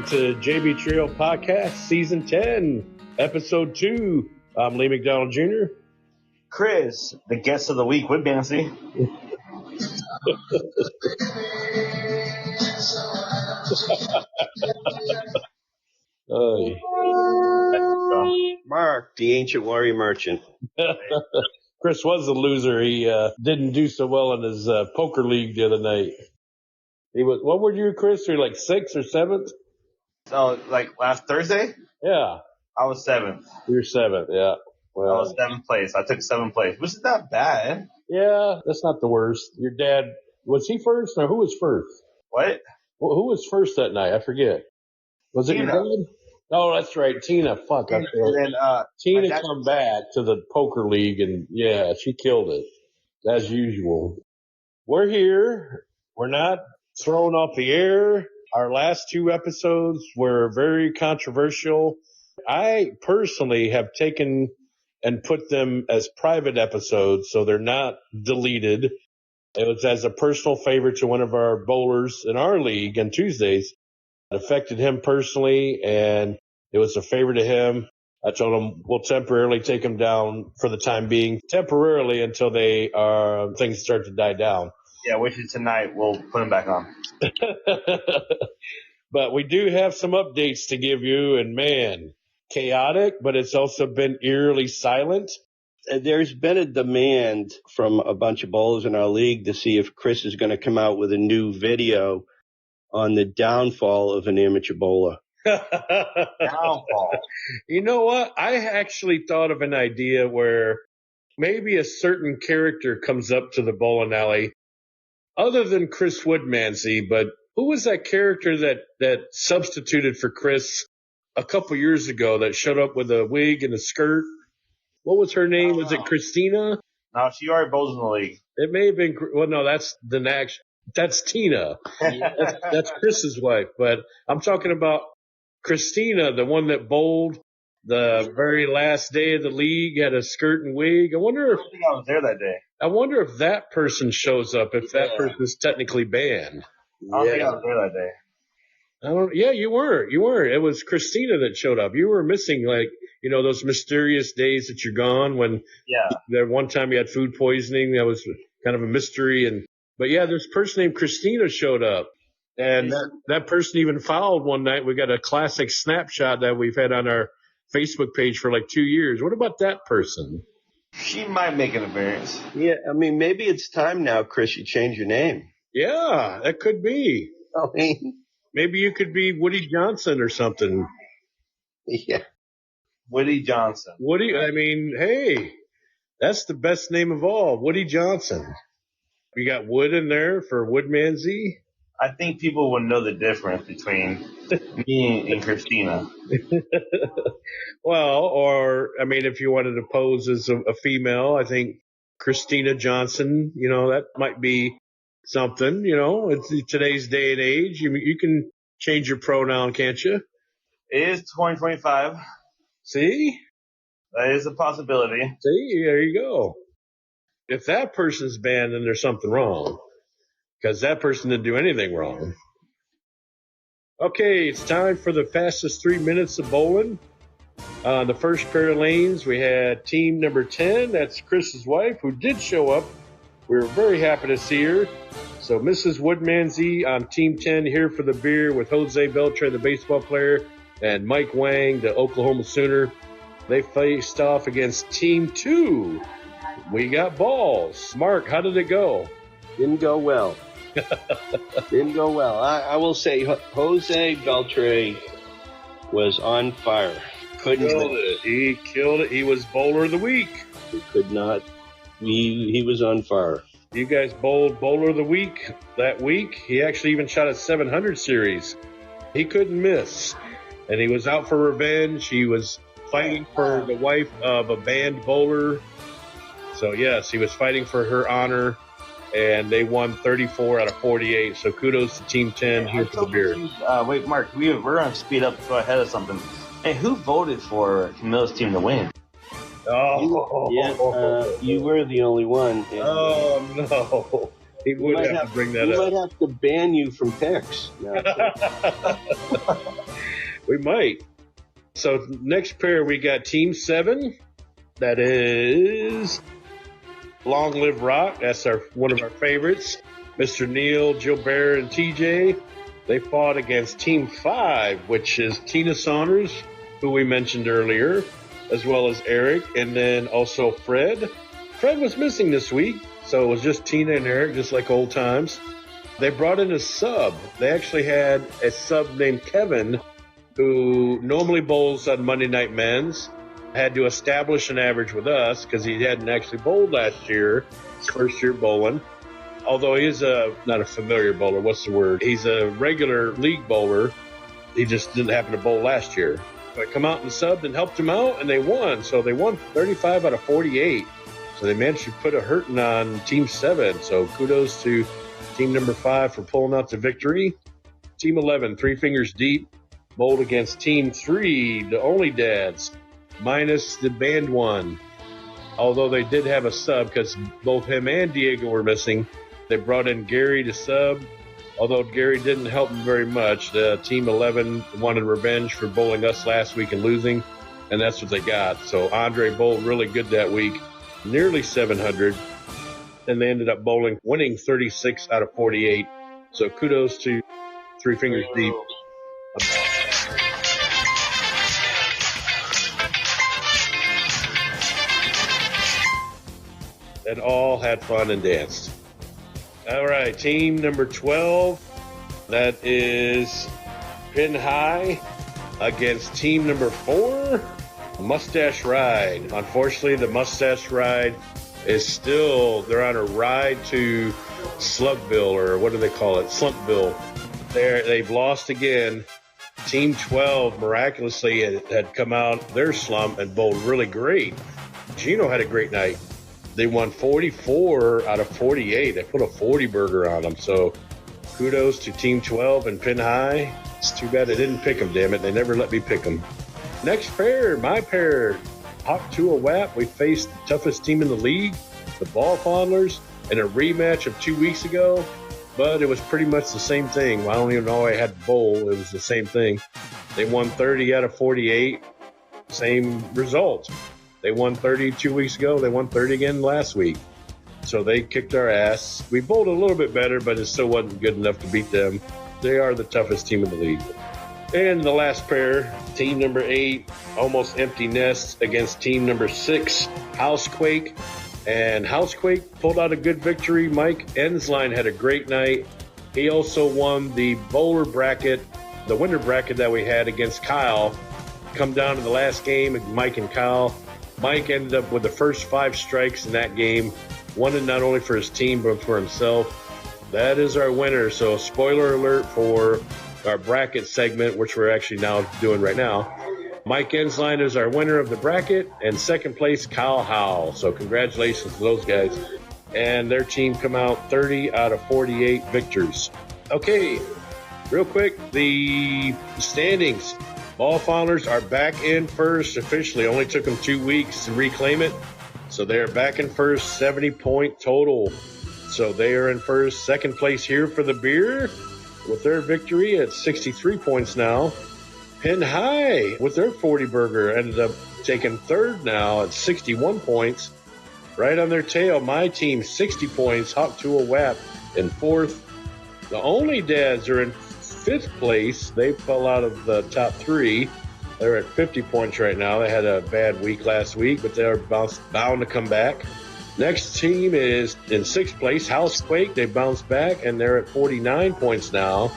to JB Trio Podcast, Season 10, Episode 2. I'm Lee McDonald Jr. Chris, the guest of the week with Nancy. Mark, the ancient warrior merchant. Chris was a loser. He didn't do so well in his poker league the other night. He was. What were you, Chris? You're like 6th or 7th? So, like last Thursday? Yeah. I was 7th. You're 7th, yeah. Well, I was 7th place. I took 7th place, which is not bad. Yeah, that's not the worst. Your dad, was he first or who was first? What? Well, who was first that night? I forget. Was it Tina. your dad? Oh, that's right. Tina. Fuck. And then, Tina come back to the poker league, and yeah, she killed it, as usual. We're here. We're not thrown off the air. Our last 2 episodes were very controversial. I personally have taken and put them as private episodes, so they're not deleted. It was as a personal favor to one of our bowlers in our league on Tuesdays. It affected him personally, and it was a favor to him. I told him we'll temporarily take him down for the time being, temporarily until things start to die down. Yeah, which is tonight. We'll put him back on. But we do have some updates to give you, and man, chaotic, but it's also been eerily silent. There's been a demand from a bunch of bowlers in our league to see if Chris is going to come out with a new video on the downfall of an amateur bowler. Downfall. You know what? I actually thought of an idea where maybe a certain character comes up to the bowling alley, other than Chris Woodmansey, but who was that character that substituted for Chris a couple years ago that showed up with a wig and a skirt? What was her name? Was it Christina? No, she already bowls in the league. It may have been. Well, no, that's the next. That's Tina. That's Chris's wife. But I'm talking about Christina, the one that bowled the very last day of the league, had a skirt and wig. I don't think I was there that day. I wonder if that person shows up, if that person is technically banned. I don't think I was there that day. Yeah, you were. It was Christina that showed up. You were missing, those mysterious days that you're gone when there one time you had food poisoning. That was kind of a mystery. But yeah, this person named Christina showed up. And that person even fouled one night. We got a classic snapshot that we've had on our Facebook page for like 2 years. What about that person? She might make an appearance. Yeah, I mean, maybe it's time now, Chris, you change your name. Yeah, that could be. I mean, maybe you could be Woody Johnson or something. Yeah. Woody Johnson. Hey, that's the best name of all, Woody Johnson. You got Wood in there for Woodmansey. I think people would know the difference between me and Christina. Well, if you wanted to pose as a female, I think Christina Johnson, that might be something, it's today's day and age. You can change your pronoun, can't you? It is 2025. See? That is a possibility. See, there you go. If that person's banned, then there's something wrong. Because that person didn't do anything wrong. Okay, it's time for the fastest 3 minutes of bowling. The first pair of lanes, we had team number 10. That's Chris's wife, who did show up. We were very happy to see her. So Mrs. Woodmansey on team 10 here for the beer with Jose Beltre, the baseball player, and Mike Wang, the Oklahoma Sooner. They faced off against team 2. We got balls. Mark, how did it go? Didn't go well. I will say Jose Beltre was on fire. He killed it. He was bowler of the week. He could not. He was on fire. You guys bowled bowler of the week that week. He actually even shot a 700 series. He couldn't miss. And he was out for revenge. He was fighting for the wife of a banned bowler. So, yes, he was fighting for her honor. And they won 34 out of 48. So kudos to Team 10 here for the beer. Wait, Mark, we're going to speed up to go ahead of something. Hey, who voted for Camilla's team to win? You were the only one. Oh, no. He would have to bring that we up. might have to ban you from picks. We might. So next pair, we got Team 7. That is Long Live Rock. That's one of our favorites. Mr. Neil, Gilbert, and TJ. They fought against Team 5, which is Tina Saunders, who we mentioned earlier, as well as Eric, and then also Fred. Fred was missing this week, so it was just Tina and Eric, just like old times. They brought in a sub. They actually had a sub named Kevin, who normally bowls on Monday Night Men's, had to establish an average with us because he hadn't actually bowled last year, his first year bowling. Although he's not a familiar bowler, what's the word? He's a regular league bowler. He just didn't happen to bowl last year. So I come out and subbed and helped him out, and they won. So they won 35 out of 48. So they managed to put a hurting on Team 7. So kudos to Team number 5 for pulling out the victory. Team 11, Three Fingers Deep, bowled against Team 3, the Only Dads, minus the banned one. Although they did have a sub because both him and Diego were missing. They brought in Gary to sub. Although Gary didn't help him very much, the Team 11 wanted revenge for bowling us last week and losing, and that's what they got. So Andre bowled really good that week, nearly 700, and they ended up winning 36 out of 48. So kudos to Three Fingers Deep. And all had fun and danced. All right, team number 12, that is Pin High against team number 4, Mustache Ride. Unfortunately, the Mustache Ride is they're on a ride to Slugville, or what do they call it? Slumpville. They've lost again. Team 12 miraculously had come out their slump and bowled really great. Gino had a great night. They won 44 out of 48. They put a 40 burger on them. So kudos to Team 12 and Pin High. It's too bad they didn't pick them, damn it. They never let me pick them. Next pair, my pair, Hop to a Whap. We faced the toughest team in the league, the Ball Fondlers, in a rematch of 2 weeks ago. But it was pretty much the same thing. I don't even know I had to bowl. It was the same thing. They won 30 out of 48. Same result. They won 30 2 weeks ago. They won 30 again last week. So they kicked our ass. We bowled a little bit better, but it still wasn't good enough to beat them. They are the toughest team in the league. And the last pair, team number 8, Almost Empty Nest against team number 6, Housequake. And Housequake pulled out a good victory. Mike Ensline had a great night. He also won the bowler bracket, the winter bracket that we had against Kyle. Come down to the last game, Mike and Kyle. Mike ended up with the first 5 strikes in that game, won not only for his team, but for himself. That is our winner. So spoiler alert for our bracket segment, which we're actually now doing right now. Mike Ensline is our winner of the bracket, and second place, Kyle Howell. So congratulations to those guys. And their team come out 30 out of 48 victors. Okay, real quick, the standings. Ball Fondlers are back in first officially. Only took them 2 weeks to reclaim it. So they're back in first, 70-point total. So they are in first. Second place here for the beer with their victory at 63 points now. Pin High with their 40 burger ended up taking third now at 61 points. Right on their tail, my team, 60 points. Hop to a Whap in fourth. The Only Dads are in fifth place. They fell out of the top 3. They're at 50 points right now. They had a bad week last week, but they're bound to come back. Next team is in sixth place, Housequake. They bounced back, and they're at 49 points now.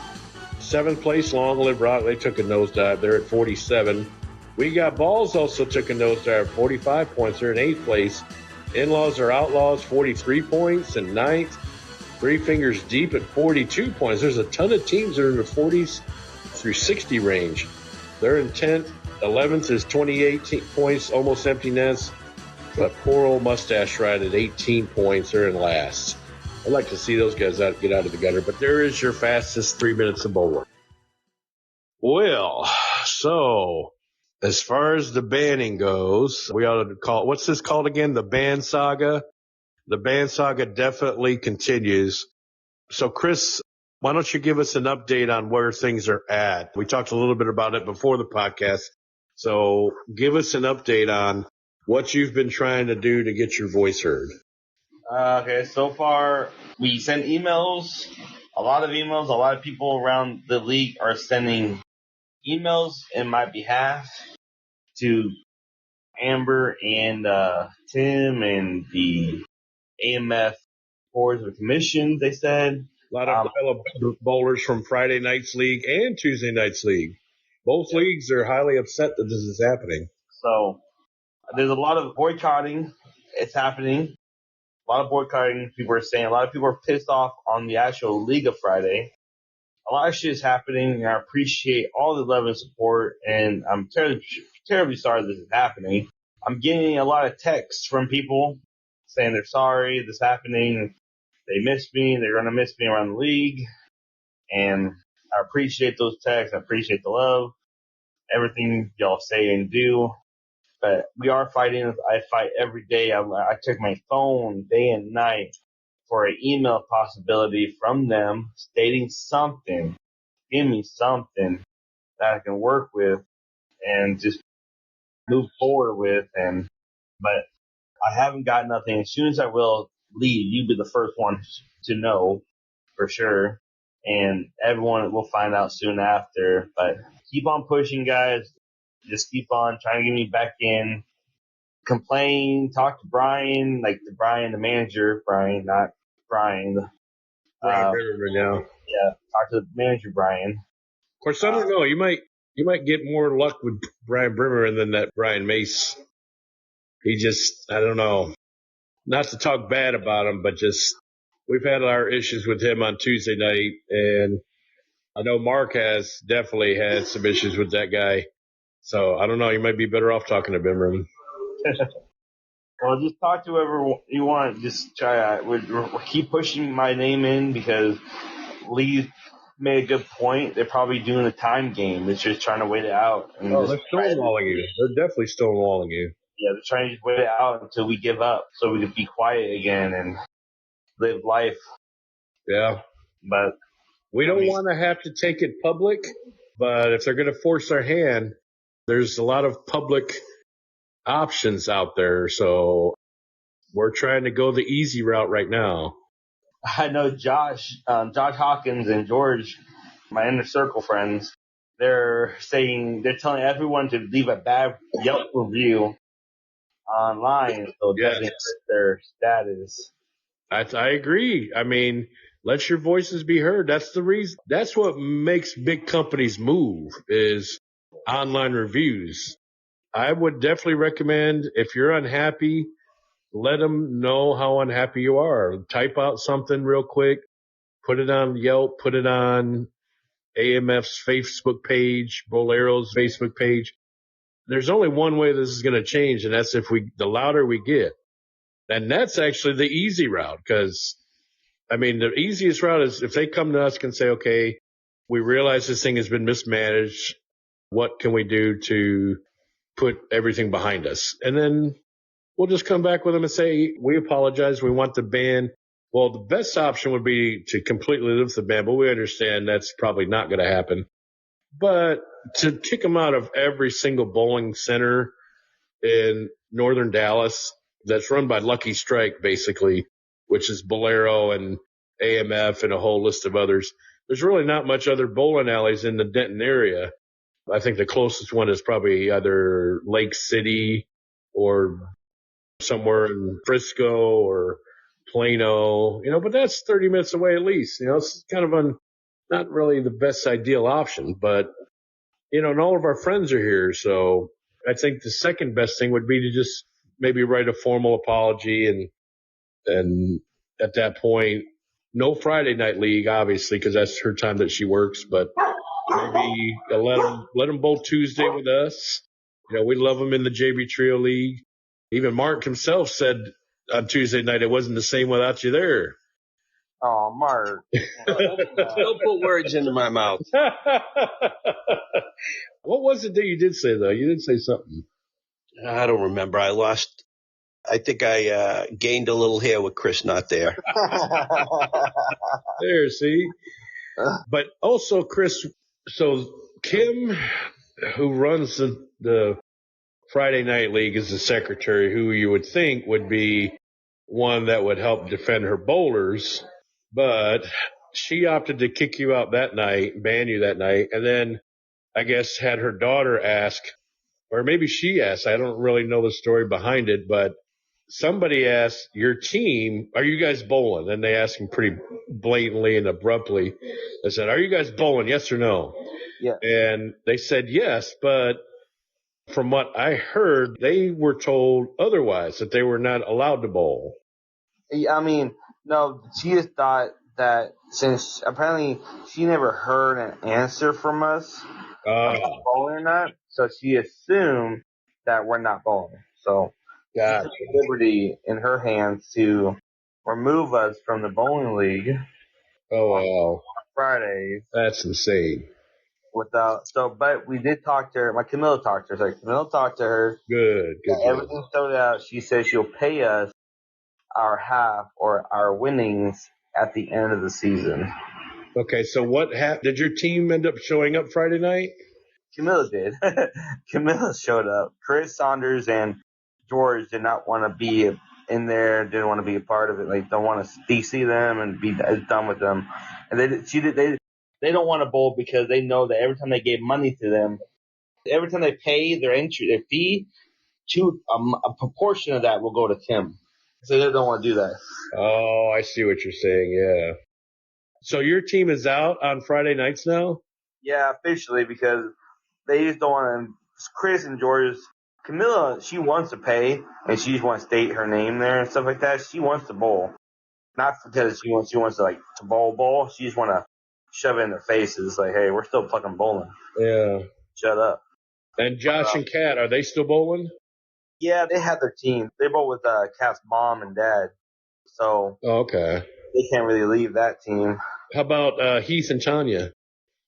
Seventh place, Long Live Rock. They took a nosedive. They're at 47. We Got Balls also took a nosedive, 45 points. They're in eighth place. In-Laws are Outlaws, 43 points, and ninth. Three Fingers Deep at 42 points. There's a ton of teams that are in the 40s through 60 range. They're in 10th. 11th is 28 points, Almost Empty Nest. But poor old Mustache Ride at 18 points. They're in last. I'd like to see those guys get out of the gutter. But there is your fastest 3 minutes of bowling. Well, so as far as the banning goes, we ought to call, what's this called again? The Banned Saga? The Banned Saga definitely continues. So, Chris, why don't you give us an update on where things are at? We talked a little bit about it before the podcast. So give us an update on what you've been trying to do to get your voice heard. Okay, so far we send emails, a lot of emails. A lot of people around the league are sending emails in my behalf to Amber and Tim and the AMF boards of commissions. They said A lot of fellow bowlers from Friday Night's League and Tuesday Night's League. Both leagues are highly upset that this is happening. So there's a lot of boycotting. It's happening. A lot of boycotting. People are saying a lot of people are pissed off on the actual League of Friday. A lot of shit is happening, and I appreciate all the love and support, and I'm terribly sorry this is happening. I'm getting a lot of texts from people saying they're sorry this is happening. They miss me. They're going to miss me around the league, and I appreciate those texts. I appreciate the love, everything y'all say and do. But we are fighting. I fight every day. I check my phone day and night for an email possibility from them stating something. Give me something that I can work with and just move forward with. But I haven't got nothing. As soon as I will leave, you'll be the first one to know for sure. And everyone will find out soon after. But keep on pushing, guys. Just keep on trying to get me back in. Complain, talk to Brian, the manager, Brian, not Brian. Brian Bitterman now. Yeah, talk to the manager, Brian. Of course, I don't know. You might get more luck with Brian Brimmer than that Brian Mace. He just, I don't know. Not to talk bad about him, but just we've had our issues with him on Tuesday night, and I know Mark has definitely had some issues with that guy. So I don't know. You might be better off talking to Brimmer. Well, just talk to whoever you want. Just try. We'll keep pushing my name in because Lee made a good point. They're probably doing a time game. It's just trying to wait it out. And they're stonewalling you. They're definitely stonewalling you. Yeah, they're trying to just wait it out until we give up so we can be quiet again and live life. Yeah. But we don't want to have to take it public, but if they're going to force our hand, there's a lot of public options out there. So we're trying to go the easy route right now. I know Josh Hawkins and George, my inner circle friends, they're telling everyone to leave a bad Yelp review online so it doesn't hurt their status. I agree. I mean, let your voices be heard. That's the reason. That's what makes big companies move is online reviews. I would definitely recommend if you're unhappy, let them know how unhappy you are. Type out something real quick, put it on Yelp, put it on AMF's Facebook page, Bolero's Facebook page. There's only one way this is going to change, and that's the louder we get. And that's actually the easy route because, I mean, the easiest route is if they come to us and say, okay, we realize this thing has been mismanaged. What can we do to put everything behind us? And then we'll just come back with them and say, we apologize. We want the ban. Well, the best option would be to completely lift the ban, but we understand that's probably not going to happen. But to kick them out of every single bowling center in northern Dallas that's run by Lucky Strike, basically, which is Bolero and AMF and a whole list of others. There's really not much other bowling alleys in the Denton area. I think the closest one is probably either Lake City or somewhere in Frisco or Plano, but that's 30 minutes away at least. It's kind of not really the best ideal option, but, and all of our friends are here. So I think the second best thing would be to just maybe write a formal apology and at that point, no Friday night league, obviously, because that's her time that she works, but maybe let them bowl Tuesday with us. We love them in the JB Trio League. Even Mark himself said on Tuesday night it wasn't the same without you there. Oh, Mark. Don't put words into my mouth. What was it that you did say, though? You did say something. I don't remember. I lost I think I gained a little hair with Chris not there. There, see? But also, Chris, so Kim, who runs the Friday Night League, is the secretary, who you would think would be one that would help defend her bowlers, but she opted to kick you out that night, ban you that night, and then I guess had her daughter ask, or maybe she asked, I don't really know the story behind it, but somebody asked your team, are you guys bowling? And they asked him pretty blatantly and abruptly. They said, are you guys bowling? Yes or no? Yeah. And they said yes, but from what I heard, they were told otherwise, that they were not allowed to bowl. I mean, no, she just thought that since apparently she never heard an answer from us about bowling or not, so she assumed that we're not bowling. So she Gotcha. took liberty in her hands to remove us from the bowling league Oh, wow. Fridays That's insane. but we did talk to her. My Camilla talked to her. So Camilla talked to her. Good. Everything sorted out. She said she'll pay us our half or our winnings at the end of the season. Okay, so what happened? Did your team end up showing up Friday night? Camilla did. Camilla showed up. Chris Saunders and George did not want to be in there. Didn't want to be a part of it. Like, don't want to DC them and be done with them. And they don't want to bowl because they know that every time they gave money to them, every time they pay their fee, a proportion of that will go to Kim. So they don't want to do that. Oh, I see what you're saying. Yeah. So your team is out on Friday nights now? Yeah, officially, because they just don't want to. Chris and George, Camilla, she wants to pay and she just wants to state her name there and stuff like that. She wants to bowl, not because she wants to like to bowl. She just want to shove it in their faces, like, hey, we're still fucking bowling. Yeah. Shut up. And Josh and Kat, are they still bowling? Yeah, they had their team. They bowl with Kat's mom and dad, so Okay. they can't really leave that team. How about Heath and Tanya?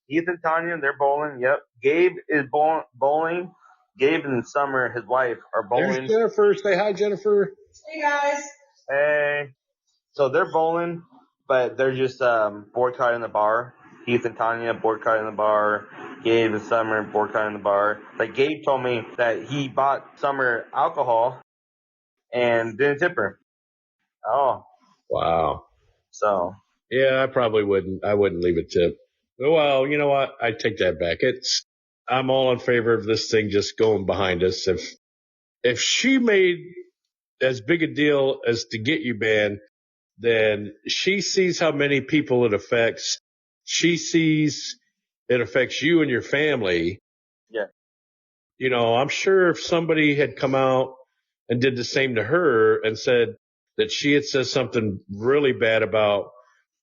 Heath and Tanya, they're bowling. Yep. Gabe is bowling. Gabe and Summer, his wife, are bowling. There's Jennifer. Say hi, Jennifer. Hey guys. Hey. So they're bowling, but they're just boycotting the bar. Heath and Tanya boycotting the bar. Gabe and Summer boycotting the bar. Like, Gabe told me that he bought Summer alcohol and didn't tip her. Oh. Wow. So. Yeah, I probably wouldn't. I wouldn't leave a tip. Well, you know what? I take that back. I'm all in favor of this thing just going behind us. If she made as big a deal as to get you banned, then she sees how many people it affects. She sees it affects you and your family. Yeah. You know, I'm sure if somebody had come out and did the same to her and said that she had said something really bad about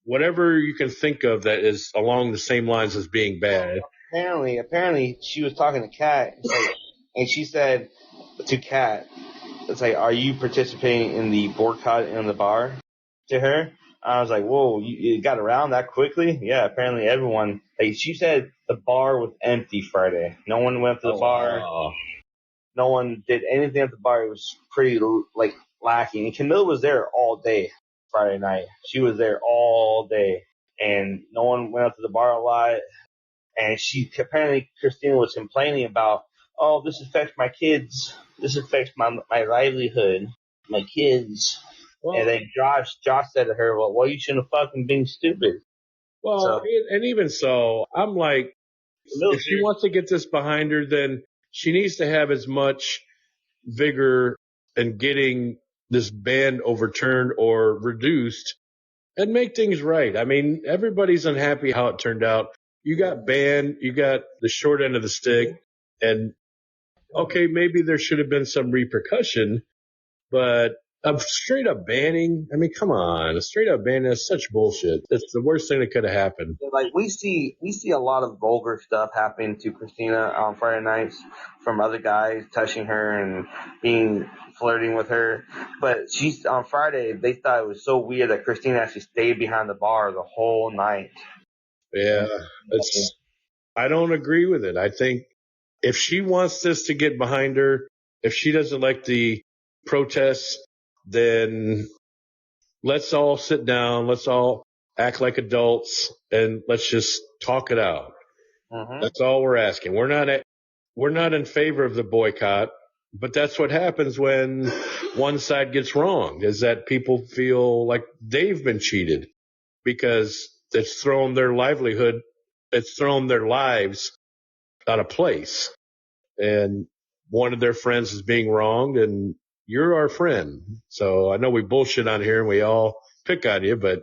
whatever you can think of that is along the same lines as being bad. Apparently, she was talking to Kat, and she said to Kat, it's like, are you participating in the boycott in the bar? To her, I was like, whoa, you got around that quickly? Yeah, apparently everyone, like, she said the bar was empty Friday. No one went to the bar. Wow. No one did anything at the bar. It was pretty, like, lacking. And Camille was there all day Friday night. She was there all day, and no one went up to the bar a lot. And apparently Christina was complaining about, oh, this affects my kids. This affects my livelihood, my kids. Well, And then Josh said to her, well, you shouldn't have fucking been stupid. well, So, and even so, I'm like, if she wants to get this behind her, then she needs to have as much vigor in getting this ban overturned or reduced and make things right. I mean, everybody's unhappy how it turned out. You got banned, you got the short end of the stick, and okay, maybe there should have been some repercussion, but a straight up banning, I mean, come on, a straight up ban is such bullshit. It's the worst thing that could have happened. like, we see a lot of vulgar stuff happening to Christina on Friday nights from other guys touching her and flirting with her. But she's on Friday, they thought it was so weird that Christina actually stayed behind the bar the whole night. Yeah, I don't agree with it. I think if she wants this to get behind her, if she doesn't like the protests, then let's all sit down. Let's all act like adults and let's just talk it out. Mm-hmm. That's all we're asking. We're not in favor of the boycott, but that's what happens when one side gets wrong, is that people feel like they've been cheated because it's thrown their livelihood, it's thrown their lives out of place. And one of their friends is being wronged, and you're our friend. So I know we bullshit on here and we all pick on you, but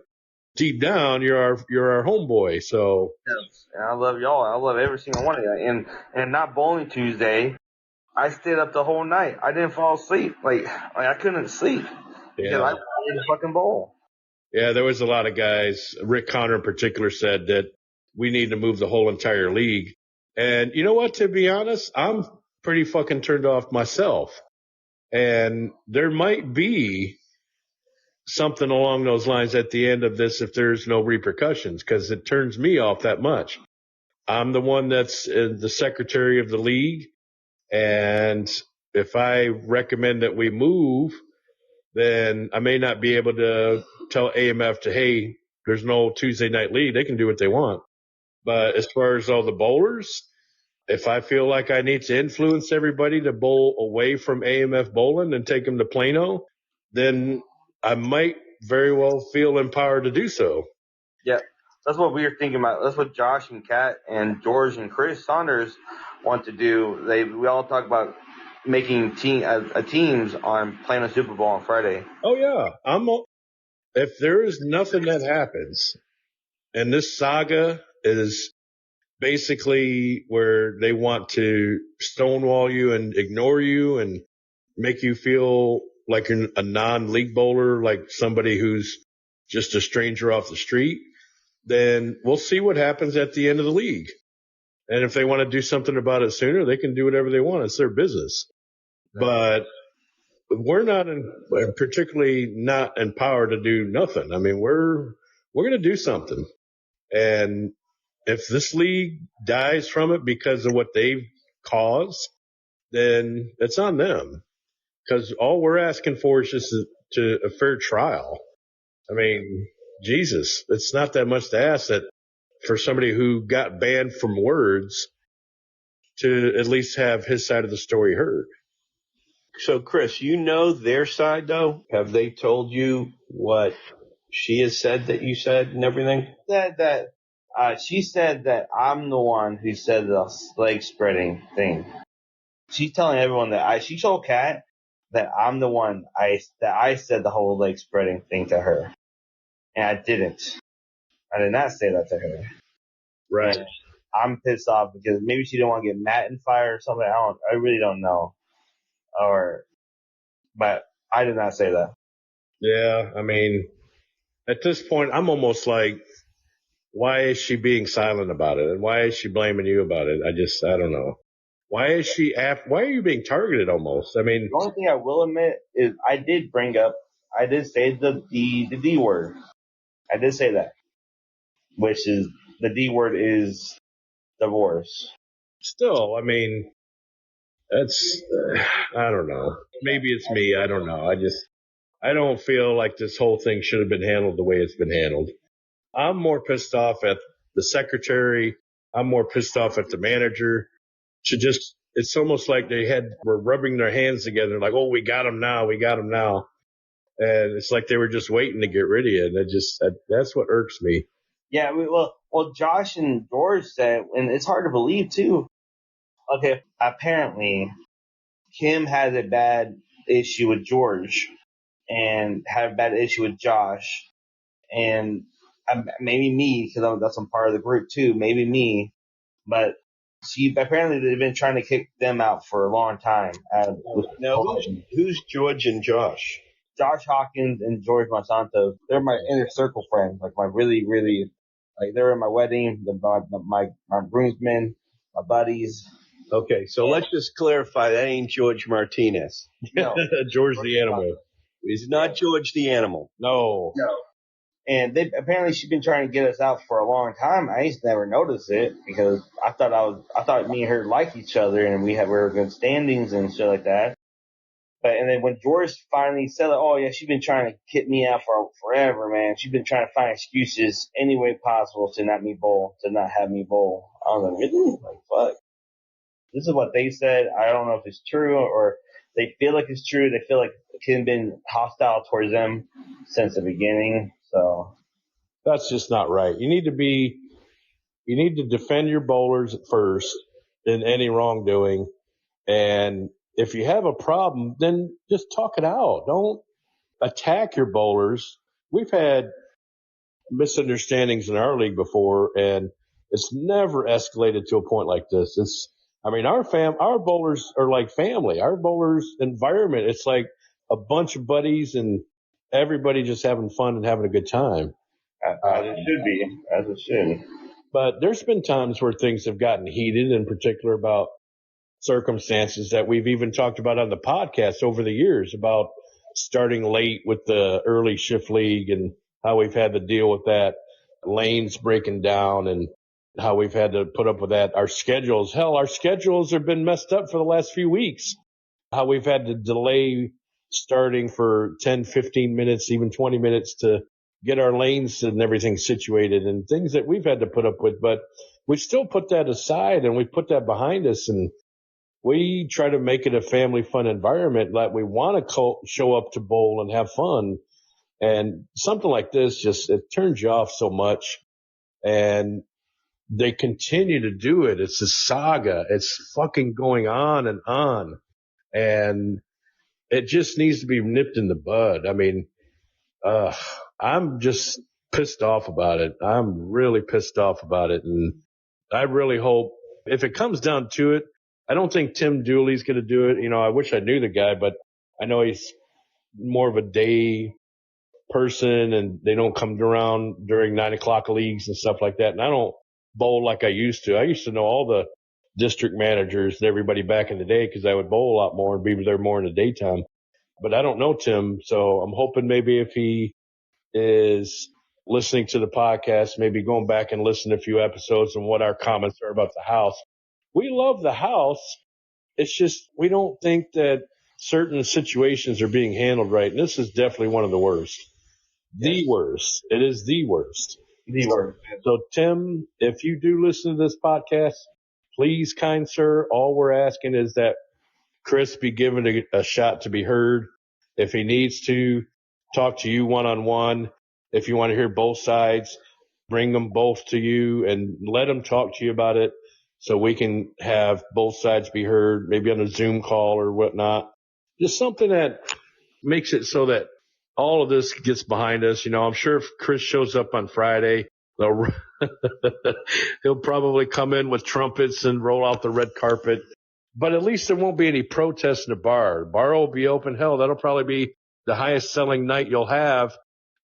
deep down, you're our homeboy. So Yes. And I love y'all. I love every single one of you. And not Bowling Tuesday, I stayed up the whole night. I didn't fall asleep. Like I couldn't sleep because I wanted to fucking bowl. Yeah, there was a lot of guys. Rick Connor in particular said that we need to move the whole entire league. And you know what? To be honest, I'm pretty fucking turned off myself. And there might be something along those lines at the end of this if there's no repercussions, because it turns me off that much. I'm the one that's the secretary of the league. And if I recommend that we move, then I may not be able to tell AMF to, hey, there's no Tuesday night league. They can do what they want. But as far as all the bowlers, if I feel like I need to influence everybody to bowl away from AMF bowling and take them to Plano, then I might very well feel empowered to do so. Yeah, that's what we were thinking about. That's what Josh and Kat and George and Chris Saunders want to do. We all talk about making teams on Plano Super Bowl on Friday. Oh yeah, if there is nothing that happens, and this saga is basically where they want to stonewall you and ignore you and make you feel like you're a non-league bowler, like somebody who's just a stranger off the street, then we'll see what happens at the end of the league. And if they want to do something about it sooner, they can do whatever they want. It's their business. But we're not particularly not empowered to do nothing. I mean, we're going to do something. And if this league dies from it because of what they've caused, then it's on them. Because all we're asking for is just a fair trial. I mean, Jesus, it's not that much to ask that for somebody who got banned from words to at least have his side of the story heard. So, Chris, you know their side, though? Have they told you what she has said that you said and everything? She said that I'm the one who said the leg spreading thing. She's telling everyone that she told Kat that I'm the one that I said the whole leg spreading thing to her, and I didn't. I did not say that to her. Right. And I'm pissed off because maybe she didn't want to get Matt in fire or something. I really don't know. But I did not say that. Yeah, I mean, at this point, I'm almost like, why is she being silent about it? And why is she blaming you about it? I don't know. Why is she why are you being targeted almost? I mean, The only thing I will admit is I did say the D word. I did say that, which is the D word is divorce. still, I mean, that's, I don't know. Maybe it's me. I don't know. I don't feel like this whole thing should have been handled the way it's been handled. I'm more pissed off at the secretary. I'm more pissed off at the manager. It's almost like were rubbing their hands together like, oh, we got him now. We got him now. And it's like they were just waiting to get rid of you. And that's what irks me. Yeah, well, Josh and George said, and it's hard to believe too. Okay, apparently Kim has a bad issue with George and had a bad issue with Josh, and maybe me because that's I'm part of the group too. Maybe me, but apparently they've been trying to kick them out for a long time. Now, who's George and Josh? Josh Hawkins and George Monsanto, they're my inner circle friends, like my really, really, like they were at my wedding, my groomsmen, my buddies. Okay, so let's just clarify that ain't George Martinez. No, George the animal. He's not George the animal. No. And she's been trying to get us out for a long time. I used to never notice it because I thought me and her liked each other and we were good standings and shit like that. And then when George finally said, "Oh yeah, she's been trying to kid me out for forever, man. She's been trying to find excuses any way possible to not have me bowl." I was like, really? Like, fuck. This is what they said. I don't know if it's true or they feel like it's true. They feel like Kim been hostile towards them since the beginning. So That's just not right. You need to defend your bowlers first in any wrongdoing. And if you have a problem, then just talk it out. Don't attack your bowlers. We've had misunderstandings in our league before, and it's never escalated to a point like this. Our bowlers are like family. Our bowlers environment, it's like a bunch of buddies and everybody just having fun and having a good time. as it should be, as it should. But there's been times where things have gotten heated, in particular about circumstances that we've even talked about on the podcast over the years about starting late with the early shift league and how we've had to deal with that, lanes breaking down and how we've had to put up with that. Our schedules have been messed up for the last few weeks. How we've had to delay starting for 10, 15 minutes, even 20 minutes to get our lanes and everything situated and things that we've had to put up with. But we still put that aside and we put that behind us, and we try to make it a family fun environment. Like, we want to show up to bowl and have fun. And something like this it turns you off so much. And they continue to do it. It's a saga. It's fucking going on and on. And it just needs to be nipped in the bud. I mean, I'm just pissed off about it. I'm really pissed off about it. And I really hope, if it comes down to it, I don't think Tim Dooley's going to do it. I wish I knew the guy, but I know he's more of a day person and they don't come around during 9 o'clock leagues and stuff like that. And I don't bowl like I used to. I used to know all the district managers and everybody back in the day because I would bowl a lot more and be there more in the daytime. But I don't know Tim. So I'm hoping maybe if he is listening to the podcast, maybe going back and listen to a few episodes and what our comments are about the house. We love the house. It's just we don't think that certain situations are being handled right. And this is definitely one of the worst. The worst. It is the worst. The worst. So, Tim, if you do listen to this podcast, please, kind sir, all we're asking is that Chris be given a shot to be heard. If he needs to talk to you one-on-one, if you want to hear both sides, bring them both to you and let them talk to you about it so we can have both sides be heard, maybe on a Zoom call or whatnot. Just something that makes it so that all of this gets behind us. I'm sure if Chris shows up on Friday, he'll probably come in with trumpets and roll out the red carpet. But at least there won't be any protests in the bar. The bar will be open. Hell, that'll probably be the highest selling night you'll have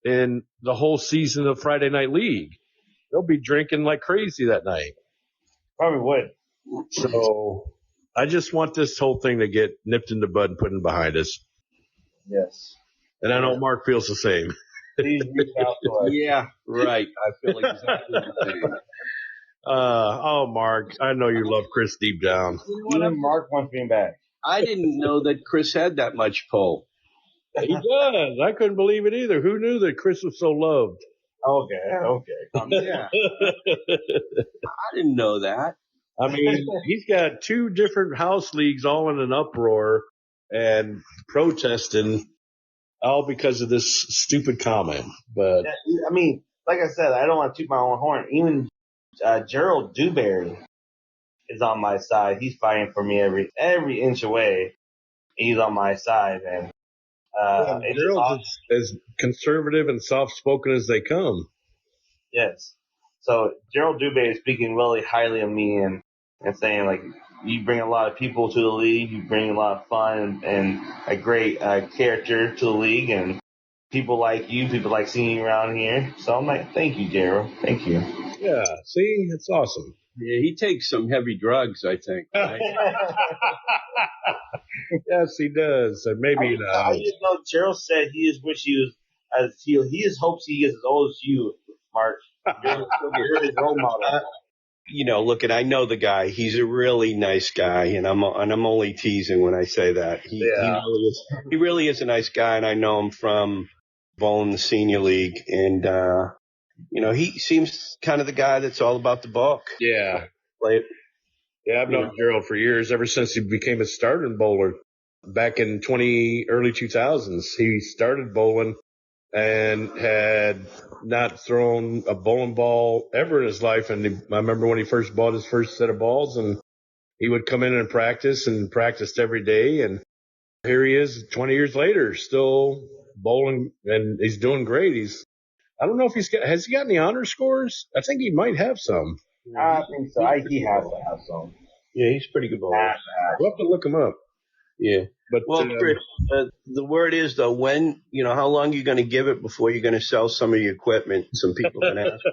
in the whole season of Friday Night League. They'll be drinking like crazy that night. Probably would. So I just want this whole thing to get nipped in the bud and put in behind us. Yes. And I know Mark feels the same. Please reach out to us. Yeah, right. I feel exactly the same. Mark, I know you love Chris deep down. Even Mark wants me back. I didn't know that Chris had that much pull. He does. I couldn't believe it either. Who knew that Chris was so loved? Okay. Yeah. I didn't know that. I mean, he's got 2 different house leagues all in an uproar and protesting, all because of this stupid comment. But I mean, like I said, I don't want to toot my own horn. Even Gerald Dewberry is on my side. He's fighting for me every inch away. He's on my side, and Gerald's as conservative and soft-spoken as they come. Yes. So Gerald Dewberry is speaking really highly of me and saying, like, you bring a lot of people to the league, you bring a lot of fun and a great character to the league, and people like you, people like seeing you around here. So I'm like, thank you, Gerald. Thank you. Yeah, see? It's awesome. Yeah, he takes some heavy drugs, I think. Right? Yes, he does. And maybe I just know Gerald said he just wish he was he just hopes he gets as old as you, Mark. You're his role model. look, I know the guy. He's a really nice guy, and I'm only teasing when I say that. He really is a nice guy, and I know him from bowling the senior league, and he seems kind of the guy that's all about the book. Yeah. Play it. Yeah, I've known Gerald for years, ever since he became a starting bowler back in early 2000s. He started bowling and had not thrown a bowling ball ever in his life. And I remember when he first bought his first set of balls, and he would come in and practiced every day. And here he is 20 years later, still bowling, and he's doing great. I don't know if has he got any honor scores? I think he might have some. I think so. He has to have some. Yeah, he's pretty good bowler. We'll have to look him up. Yeah. But, Chris, the word is, though, how long are you going to give it before you're going to sell some of your equipment? Some people are going to ask.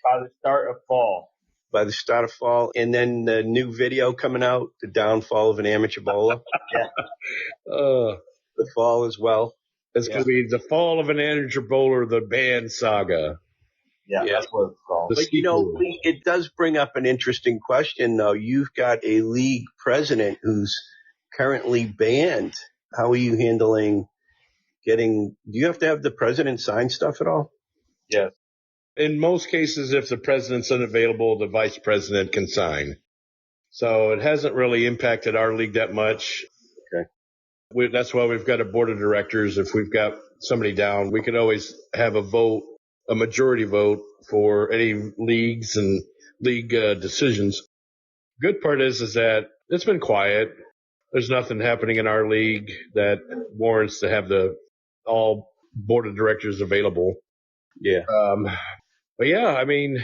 By the start of fall. By the start of fall. And then the new video coming out, The Downfall of an Amateur Bowler. Yeah. The fall as well. It's going to be The Fall of an Amateur Bowler, the Banned Saga. Yeah, that's what it's called. But, Lee, it does bring up an interesting question, though. You've got a league president who's currently banned. How are you handling do you have to have the president sign stuff at all? Yes. In most cases, if the president's unavailable, the vice president can sign. So it hasn't really impacted our league that much. Okay. That's why we've got a board of directors. If we've got somebody down, we can always have a majority vote for any leagues and league decisions. Good part is that it's been quiet. There's nothing happening in our league that warrants to have all board of directors available. Yeah. But yeah, I mean,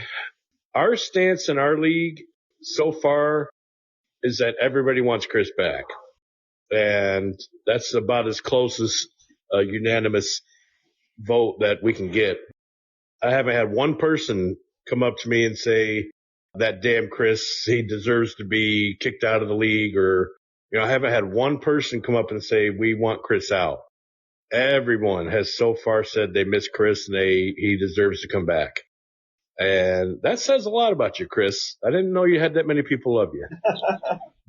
our stance in our league so far is that everybody wants Chris back. And that's about as close as a unanimous vote that we can get. I haven't had one person come up to me and say, that damn Chris, he deserves to be kicked out of the league, or, I haven't had one person come up and say, we want Chris out. Everyone has so far said they miss Chris and he deserves to come back. And that says a lot about you, Chris. I didn't know you had that many people love you.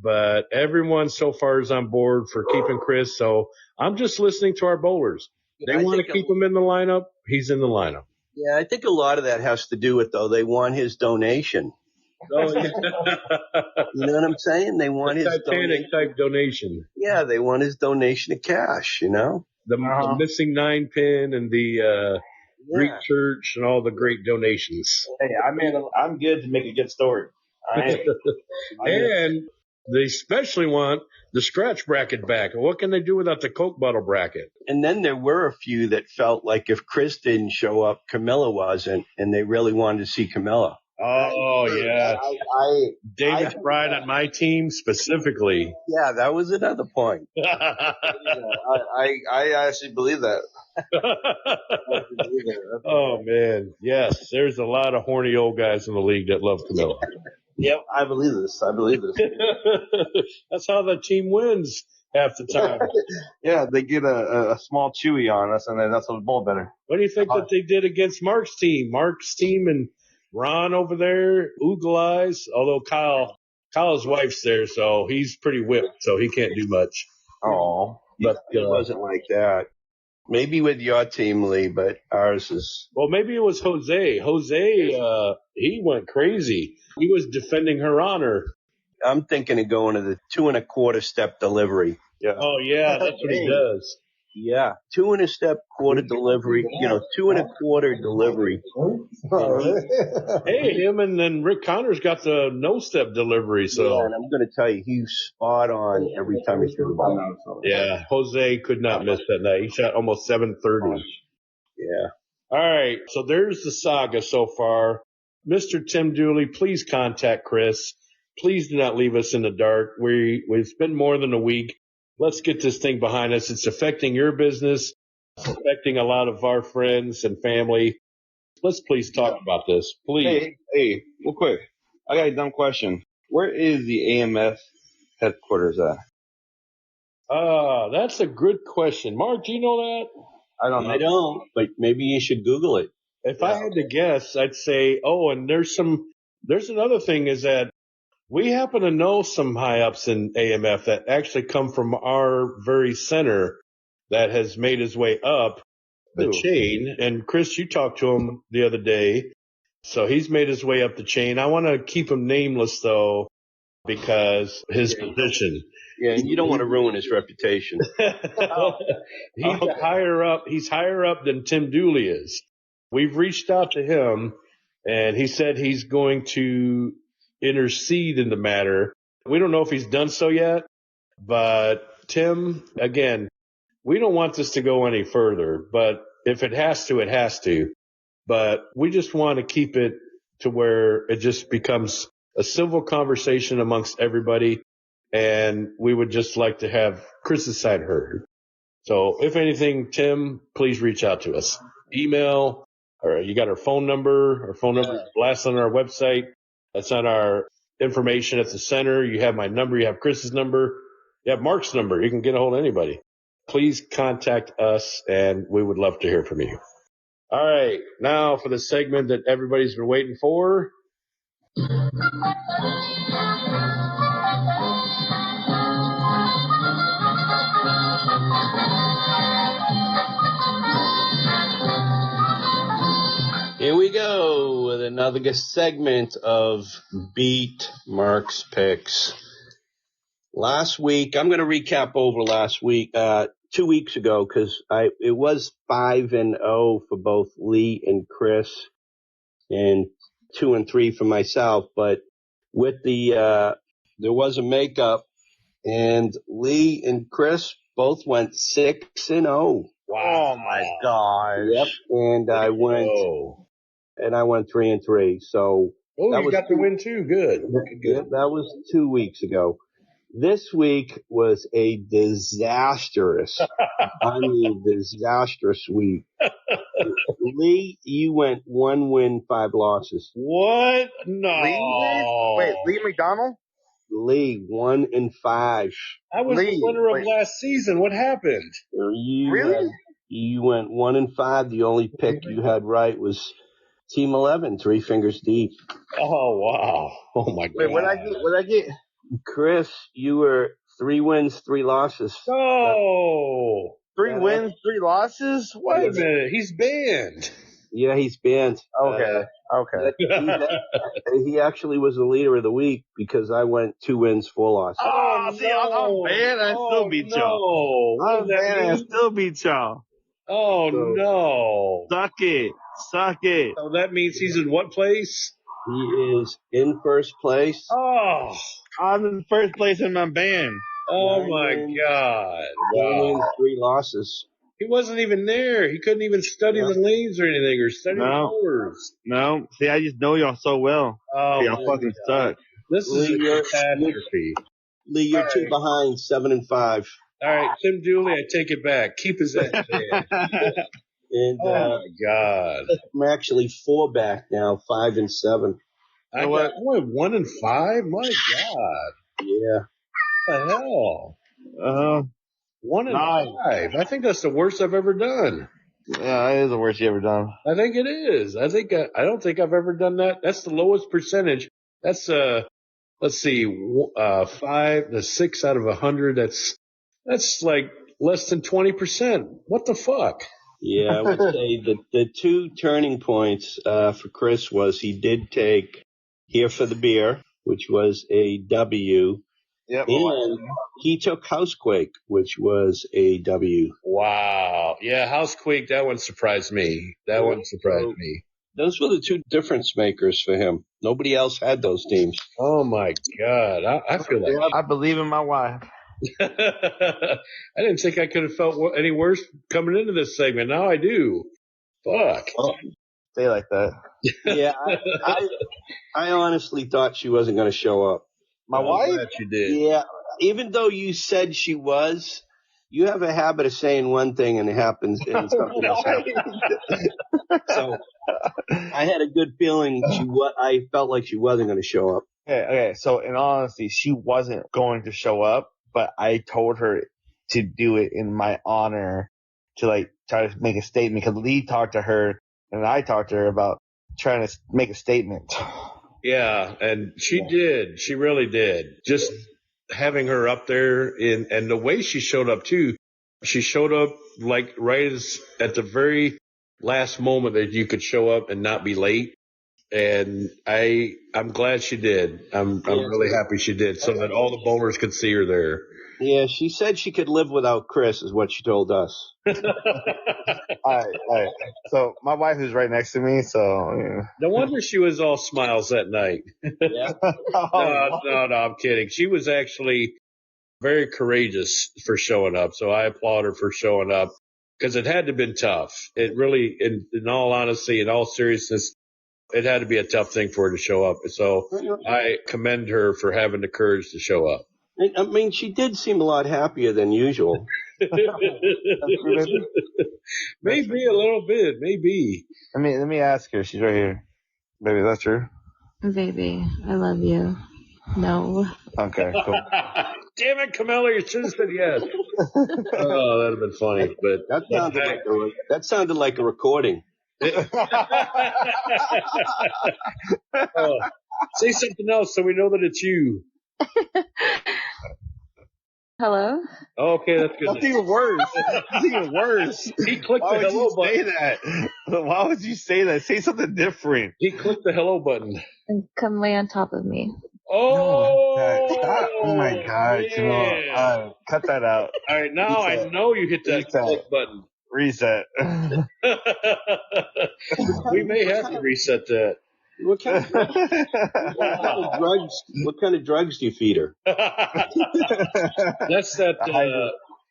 But everyone so far is on board for keeping Chris. So I'm just listening to our bowlers. They want to keep him in the lineup. He's in the lineup. Yeah, I think a lot of that has to do with, though, they want his donation. Oh, yeah. You know what I'm saying? They want his Titanic type donation. Yeah, they want his donation of cash, The missing 9-pin and the Greek church and all the great donations. Hey, I'm good to make a good story. And they especially want the scratch bracket back. What can they do without the Coke bottle bracket? And then there were a few that felt like if Chris didn't show up, Camilla wasn't, and they really wanted to see Camilla. Oh, yeah. David Pride on my team specifically. Yeah, that was another point. I actually believe that. Oh, man. Yes, there's a lot of horny old guys in the league that love Camilla. Yep, I believe this. That's how the team wins half the time. Yeah, they get a small chewy on us, and then that's the bowl better. What do you think that they did against Mark's team? Mark's team and Ron over there, Oogle Eyes, although Kyle's wife's there, so he's pretty whipped, so he can't do much. Oh, but it wasn't like that. Maybe with your team, Lee, but ours is... Well, maybe it was Jose. Jose, he went crazy. He was defending her honor. I'm thinking of going to the 2 1/4 step delivery. Yeah. Oh, yeah, that's what he does. Yeah, 2 1/4 delivery, 2 1/4 delivery. Hey, him and then Rick Connors got the no-step delivery. So. Yeah, and I'm going to tell you, he's spot on every time he threw the ball. Yeah, Jose could not miss that night. He shot almost 730. Yeah. All right, so there's the saga so far. Mr. Tim Dooley, please contact Chris. Please do not leave us in the dark. It's been more than a week. Let's get this thing behind us. It's affecting your business, affecting a lot of our friends and family. Let's please talk about this, please. Hey, real quick. I got a dumb question. Where is the AMF headquarters at? That's a good question. Mark, do you know that? I don't know. I don't, but maybe you should Google it. If I had to guess, I'd say, and there's another thing is that we happen to know some high ups in AMF that actually come from our very center that has made his way up the chain. And Chris, you talked to him the other day. So he's made his way up the chain. I want to keep him nameless though, because his position. Yeah, and you don't want to ruin his reputation. He's higher up. He's higher up than Tim Dooley is. We've reached out to him, and he said he's going to intercede in the matter. We don't know if he's done so yet, but Tim, again, we don't want this to go any further, but if it has to, it has to. But we just want to keep it to where it just becomes a civil conversation amongst everybody. And we would just like to have Chris's side heard. So if anything, Tim, please reach out to us. Email, or you got our phone number. Our phone number is blast on our website. That's on our information at the center. You have my number. You have Chris's number. You have Mark's number. You can get a hold of anybody. Please contact us, and we would love to hear from you. All right. Now for the segment that everybody's been waiting for. Here we go with another segment of Beat Mark's Picks. Last week, I'm going to recap over last week, 2 weeks ago, because it was 5-0 for both Lee and Chris, and 2-3 for myself. But with there was a makeup, and Lee and Chris both went 6-0. Wow! Oh my gosh! Yep, and I went 3-3. So that was got the win too. Good. Yeah, that was 2 weeks ago. This week was a disastrous week. Lee, you went 1 win, 5 losses. What? No. Wait, Lee McDonald? Lee, 1-5. I was the winner of last season. What happened? Really? You went 1-5. The only pick you had right was Team 11, 3 fingers deep. Oh, wow. Oh, my God. Wait, what did I get? Chris, you were 3 wins, 3 losses. Oh. 3 wins, 3 losses? What? Wait a minute. He's banned. Yeah, he's banned. Okay. He actually was the leader of the week because I went 2 wins, 4 losses. Oh, see, I'm banned. I still beat y'all. I'm banned. I still beat y'all. Oh, no. Suck it. So that means he's in what place? He is in first place. Oh. I'm in first place in my band. Oh, my God. 4 wins, 3 losses. He wasn't even there. He couldn't even study the lanes or anything or study the colors. No. See, I just know y'all so well. Oh, y'all fucking suck. This is a catastrophe. Lee, you're 2 behind, 7-5. All right, Tim Dooley, I take it back. Keep his ass in. And, oh, my God. I'm actually 4 back now, 5-7. I went 1-5? My God. Yeah. What the hell? 1-5. I think that's the worst I've ever done. Yeah, it is the worst you ever done. I think it is. I don't think I've ever done that. That's the lowest percentage. That's let's see, 6 out of 100. That's like less than 20%. What the fuck? Yeah, I would say the 2 turning points for Chris was he did take Here for the Beer, which was a W. Yep. And he took Housequake, which was a W. Wow. Yeah, Housequake, that one surprised me. Me. Those were the 2 difference makers for him. Nobody else had those teams. Oh, my God. I feel like I believe in my wife. I didn't think I could have felt any worse coming into this segment. Now I do. Fuck. Oh, stay like that. Yeah, I honestly thought she wasn't going to show up. My wife? She did. Yeah, even though you said she was, you have a habit of saying one thing and it happens and something else happens. So I had a good feeling I felt like she wasn't going to show up. Okay. So in all honesty, she wasn't going to show up, but I told her to do it in my honor to try to make a statement because Lee talked to her and I talked to her about trying to make a statement. Yeah, and she did. She really did. Just having her up there and the way she showed up too. She showed up like right at the very last moment that you could show up and not be late. And I'm glad she did. I'm really happy she did, so that all the bowlers could see her there. Yeah, she said she could live without Chris, is what she told us. All right. So my wife is right next to me, so yeah. No wonder she was all smiles that night. Yeah. No, I'm kidding. She was actually very courageous for showing up, so I applaud her for showing up because it had to have been tough. It really, in all honesty, in all seriousness, it had to be a tough thing for her to show up. So I commend her for having the courage to show up. I mean, she did seem a lot happier than usual. Maybe a little bit, maybe. Let me ask her. She's right here. Baby, that's true? Baby, I love you. No. Okay, cool. Damn it, Camilla, you should have said yes. Oh, that'd have been funny. But that sounded like a recording. Say something else so we know that it's you. Hello? Oh, okay, that's good. That's even worse. That's even worse. He clicked the hello button. Say that? Why would you say that? Say something different. He clicked the hello button. And come lay on top of me. Oh my God. Yeah. Cut that out. All right, now Reset. I know you hit that click button. Reset. We may have to reset that. What kind of drugs do you feed her? That's that.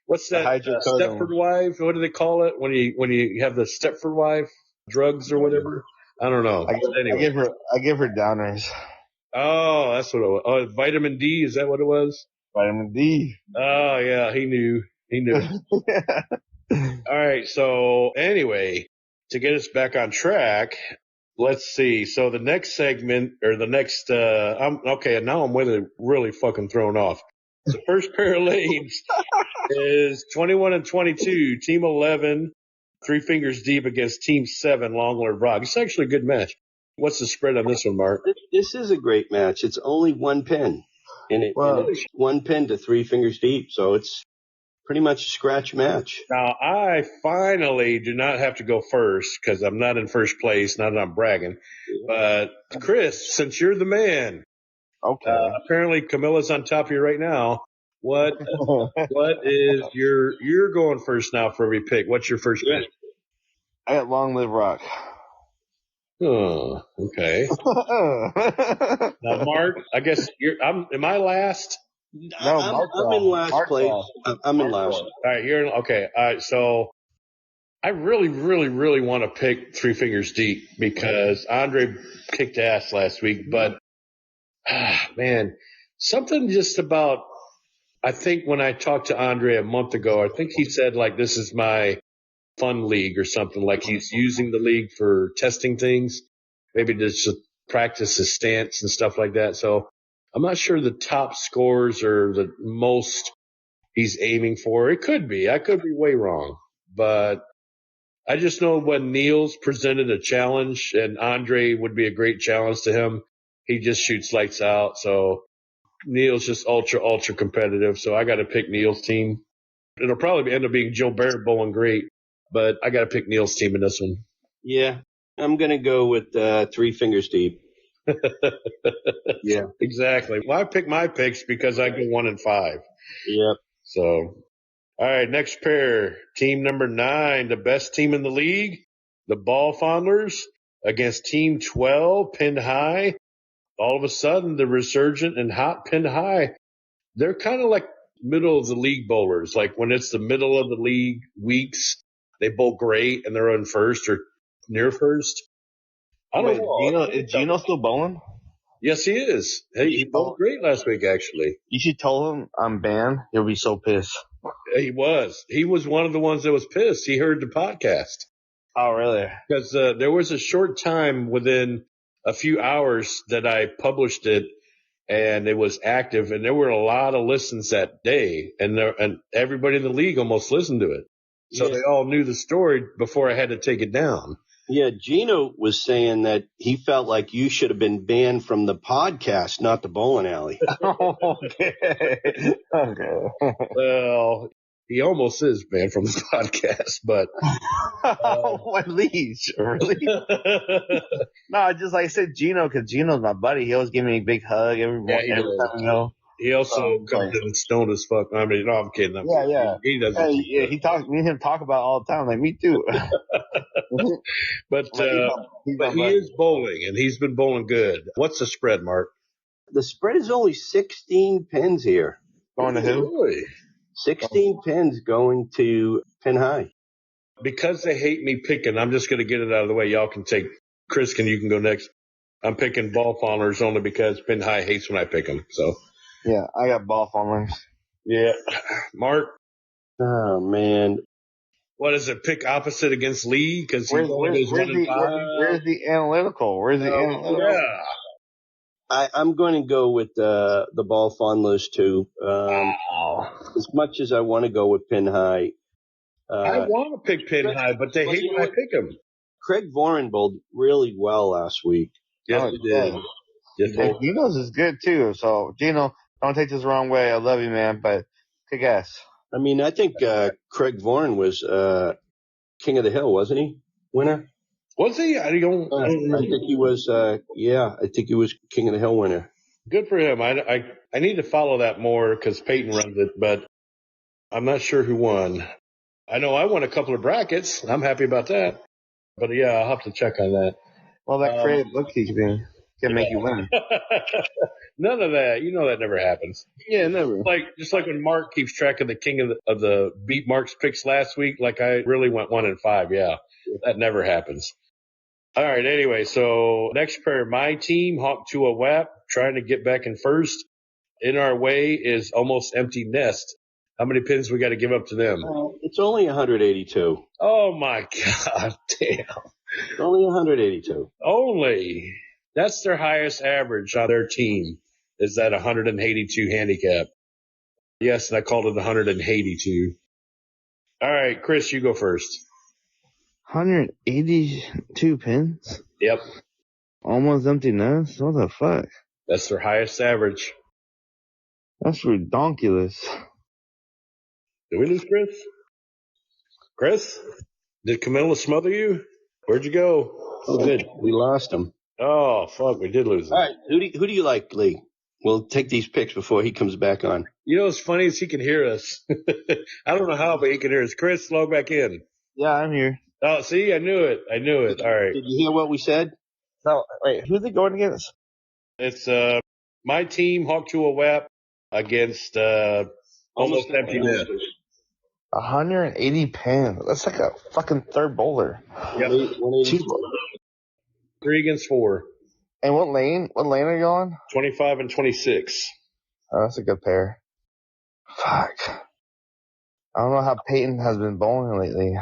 What's that? Stepford wife? What do they call it when you have the Stepford wife drugs or whatever? I don't know. Anyway. I give her downers. Oh, that's what it was. Oh, vitamin D. Is that what it was? Vitamin D. Oh yeah, he knew. All right. So anyway, to get us back on track. Let's see. So the next segment or the next, now I'm really fucking thrown off. The first pair of lanes is 21 and 22, Team 11, Three Fingers Deep against Team 7, Long Live Rock. It's actually a good match. What's the spread on this one, Mark? This is a great match. It's only one pin. And it's one pin to Three Fingers Deep, so it's pretty much a scratch match. Now, I finally do not have to go first because I'm not in first place, not that I'm bragging. But, Chris, since you're the man, okay. Apparently Camilla's on top of you right now. What is you're going first now for every pick. What's your first pick? I got Long Live Rock. Oh, okay. Now, Mark, I guess am I last? No, I'm in last place. I'm in last. All right, okay. All right, so I really, really, really want to pick Three Fingers Deep because Andre kicked ass last week, but man, something just about, I think when I talked to Andre a month ago, I think he said like, this is my fun league or something, like he's using the league for testing things, maybe just to practice his stance and stuff like that. So I'm not sure the top scores are the most he's aiming for. It could be. I could be way wrong. But I just know when Niels presented a challenge and Andre would be a great challenge to him, he just shoots lights out. So Niels just ultra, ultra competitive. So I got to pick Niels' team. It'll probably end up being Joe Barrett bowling great, but I got to pick Niels' team in this one. Yeah, I'm going to go with Three Fingers Deep. Yeah, exactly. Well, I pick my picks because I go 1 and 5. Yep. So, all right, next pair, team number 9, the best team in the league, the Ball Fondlers against team 12, Pin High. All of a sudden, the resurgent and hot Pin High, they're kind of like middle of the league bowlers. Like when it's the middle of the league weeks, they bowl great and they're on first or near first. I don't know. Is Gino still bowling? Yes, he is. Hey, he bowled great last week, actually. You should tell him I'm banned. He'll be so pissed. He was. He was one of the ones that was pissed. He heard the podcast. Oh, really? Because there was a short time within a few hours that I published it, and it was active, and there were a lot of listens that day, and everybody in the league almost listened to it. So they all knew the story before I had to take it down. Yeah, Gino was saying that he felt like you should have been banned from the podcast, not the bowling alley. Okay. Well, he almost is banned from the podcast, but What leash? Really? No, just like I said, Gino, because Gino's my buddy. He always give me a big hug every he time does. we go. He also comes in stoned as fuck. I mean, no, I'm kidding. Yeah. He doesn't. Hey, yeah, me and him talk about it all the time. Like, me too. But he's he is bowling, and he's been bowling good. What's the spread, Mark? The spread is only 16 pins here. Going to who? Really? 16 pins going to Pin High. Because they hate me picking, I'm just going to get it out of the way. Y'all can take Chris. You can go next. I'm picking ball fondlers only because Pin High hates when I pick them. So. Yeah, I got ball fondlers. Yeah. Mark? Oh, man. What is it? Pick opposite against Lee? Because where's the analytical? Where's the analytical? Yeah. I'm going to go with the ball fondlers, too. As much as I want to go with Pin High. I want to pick Pin High, but they hate when I pick them. Craig Voren bowled really well last week. Yes, he did. Yes, and Gino's is good, too. So, Gino, don't take this the wrong way. I love you, man, but kick ass. I mean, I think Craig Voren was King of the Hill, wasn't he? Winner? Was he? I think he was. I think he was King of the Hill winner. Good for him. I need to follow that more because Peyton runs it, but I'm not sure who won. I know I won a couple of brackets. I'm happy about that. But yeah, I'll have to check on that. Well, that creative bookkeeping can make you win. None of that. You know that never happens. Yeah, never. Just like when Mark keeps track of the king of the beat Mark's picks last week, like I really went 1-5. Yeah, that never happens. All right. Anyway, so next pair, my team, Hawk to a WAP, trying to get back in first. In our way is Almost Empty Nest. How many pins we got to give up to them? It's only 182. Oh my God, damn! It's only 182. Only. That's their highest average on their team. Is that 182 handicap? Yes, and I called it 182. All right, Chris, you go first. 182 pins? Yep. Almost Empty Nest? What the fuck? That's their highest average. That's redonkulous. Did we lose Chris? Chris? Did Camilla smother you? Where'd you go? Oh, good. We lost him. Oh, fuck, we did lose him. All right, who do you like, Lee? We'll take these picks before he comes back on. You know what's funny is he can hear us. I don't know how, but he can hear us. Chris, log back in. Yeah, I'm here. Oh, see, I knew it. All right. Did you hear what we said? So, wait, who's it going against? It's my team, Hawk to a WAP, against Almost Empty Nest. 180 pins. That's like a fucking third bowler. Yep. 3 against 4. And what lane? What lane are you on? 25 and 26. Oh, that's a good pair. Fuck. I don't know how Peyton has been bowling lately.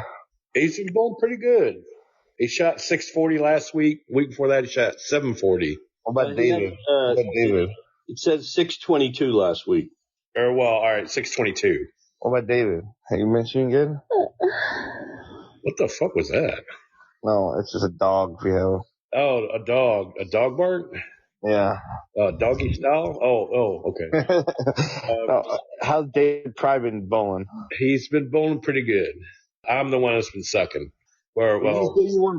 He's been bowling pretty good. He shot 640 last week. Week before that, he shot 740. What about David? David? It says 622 last week. All right, 622. What about David? Have you been shooting good? What the fuck was that? No, it's just a dog we have. Oh, a dog. A dog bark? Yeah. Doggy style? Oh, okay. How's David Pry been bowling? He's been bowling pretty good. I'm the one that's been sucking. Well,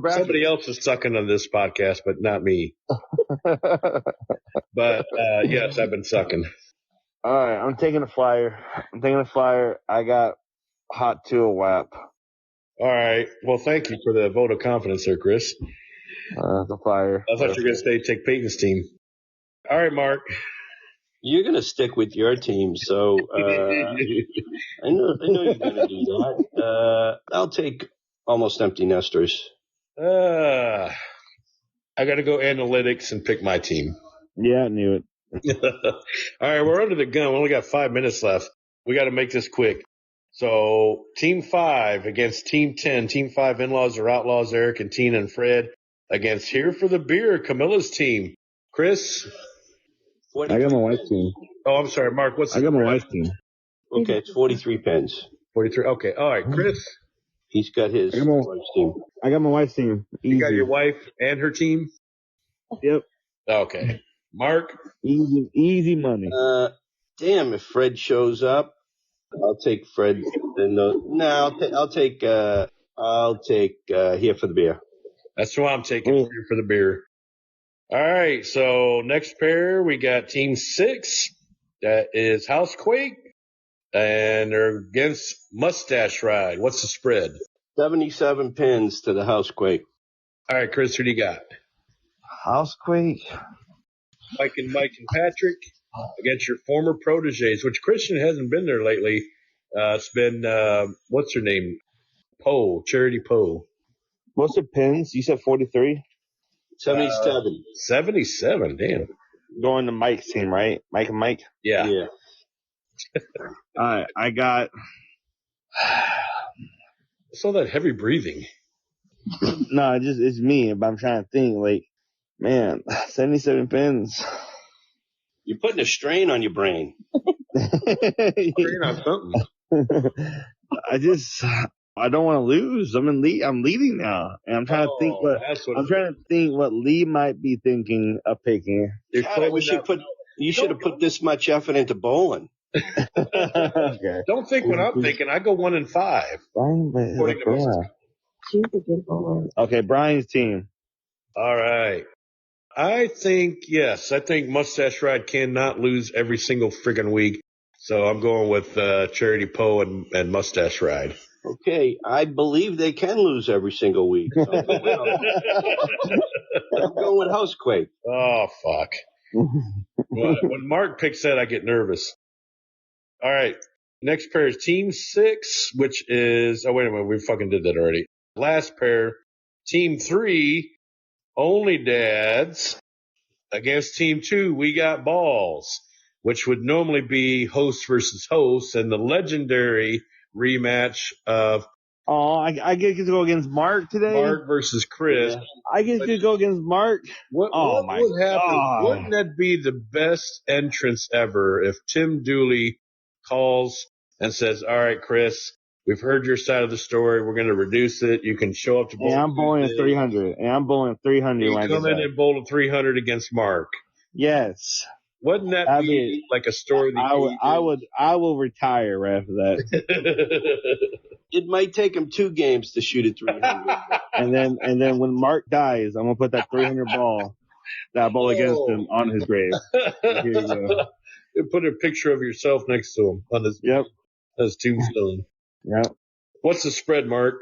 somebody else is sucking on this podcast, but not me. But, yes, I've been sucking. All right, I'm taking a flyer. I got Hot to a WAP. All right. Well, thank you for the vote of confidence there, Chris. The flyer. I thought you were going to take Peyton's team. All right, Mark. You're going to stick with your team, so I know you're going to do that. I'll take Almost Empty Nesters. I got to go analytics and pick my team. Yeah, I knew it. All right, we're under the gun. We only got 5 minutes left. We got to make this quick. So, Team 5 against Team 10. Team 5 in-laws or outlaws, Eric and Tina and Fred against Here for the Beer, Camilla's team. Chris? I got my wife's team. Oh, I'm sorry, Mark. I got my wife's team. Okay, it's 43 pins. 43. Okay. All right, Chris? He's got his wife's team. I got my wife's team. Easy. You got your wife and her team? Yep. Okay. Mark? Easy money. Damn, if Fred shows up, I'll take Fred. I'll take here for the beer. That's why I'm taking here for the beer. All right, so next pair, we got Team 6. That is Housequake, and they're against Mustache Ride. What's the spread? 77 pins to the Housequake. All right, Chris, who do you got? Housequake. Mike and Patrick against your former proteges, which Christian hasn't been there lately. It's been, what's her name? Charity Poe. What's the pins? You said 43? 77. 77, damn. Going to Mike's team, right? Mike and Mike? Yeah. All right, I got. What's all that heavy breathing? No, it's me, but I'm trying to think, like, man, 77 pins. You're putting a strain on your brain. Strain on something. I don't want to lose. I'm leading now, and I'm trying to think what Lee might be thinking of picking. You should have put this much effort into bowling. Okay. Don't think what I'm thinking. I go 1 and 5. She's a good bowler. Okay, Brian's team. All right. I think Mustache Ride cannot lose every single friggin' week. So I'm going with Charity Poe and Mustache Ride. Okay, I believe they can lose every single week. So I'm going with Housequake. Oh, fuck. When Mark picks that, I get nervous. All right. Next pair is Team 6, which is... Oh, wait a minute. We fucking did that already. Last pair, Team 3, Only Dads. Against Team 2, we got Balls, which would normally be host versus host, and the legendary rematch of... Oh, I get to go against Mark today? Mark versus Chris. Yeah. I get to go against Mark? What would happen? Wouldn't that be the best entrance ever if Tim Dooley calls and says, all right, Chris, we've heard your side of the story. We're going to reduce it. You can show up to bowl. And I'm bowling at 300. And I'm bowling at 300. You come in and bowl at 300 against Mark. Yes. Wouldn't that be like a story? I will retire right after that. It might take him 2 games to shoot at 300. and then when Mark dies, I'm gonna put that 300 ball that I bowl against him on his grave. Here you go. You put a picture of yourself next to him on his tombstone. Yep. What's the spread, Mark?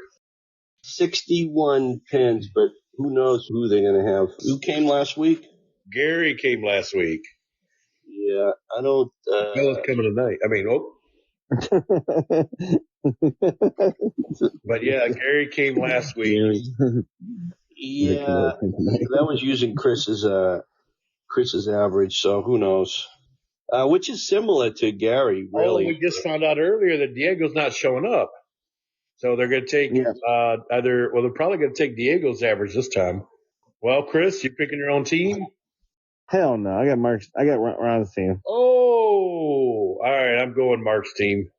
61 pins, but who knows who they're gonna have. Who came last week? Gary came last week. Yeah, I don't. Bella's coming tonight. I mean, but yeah, Gary came last week. Yeah, that was using Chris's average, so who knows? Which is similar to Gary, really. Oh, we just found out earlier that Diego's not showing up, so they're going to take they're probably going to take Diego's average this time. Well, Chris, you picking your own team? Hell no, I got Ron's team. Oh, all right, I'm going Mark's team.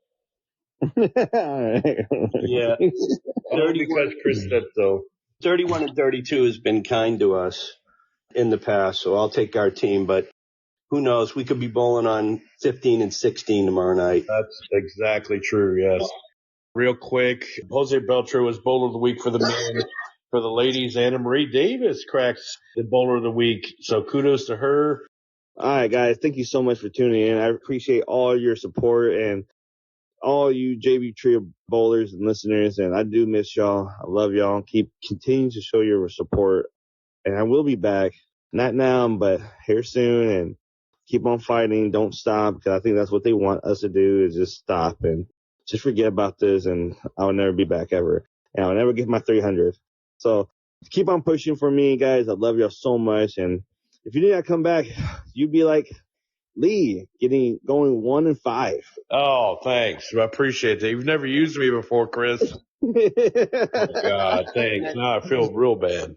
All right. Yeah. Because Chris said so. 31 and 32 has been kind to us in the past, so I'll take our team, but who knows? We could be bowling on 15 and 16 tomorrow night. That's exactly true, yes. Real quick, Jose Beltran was bowler of the week for the men. For the ladies, Anna Marie Davis cracks the bowler of the week, so kudos to her. All right, guys, thank you so much for tuning in. I appreciate all your support and all you JB Trio bowlers and listeners, and I do miss y'all. I love y'all. Continue to show your support, and I will be back. Not now, but here soon, and keep on fighting. Don't stop, because I think that's what they want us to do, is just stop and just forget about this, and I'll never be back ever. And I'll never get my 300. So keep on pushing for me, guys. I love y'all so much, and if you did not come back, you'd be like Lee, going 1 and 5. Oh, thanks. I appreciate that. You've never used me before, Chris. Oh, God, thanks. Now I feel real bad.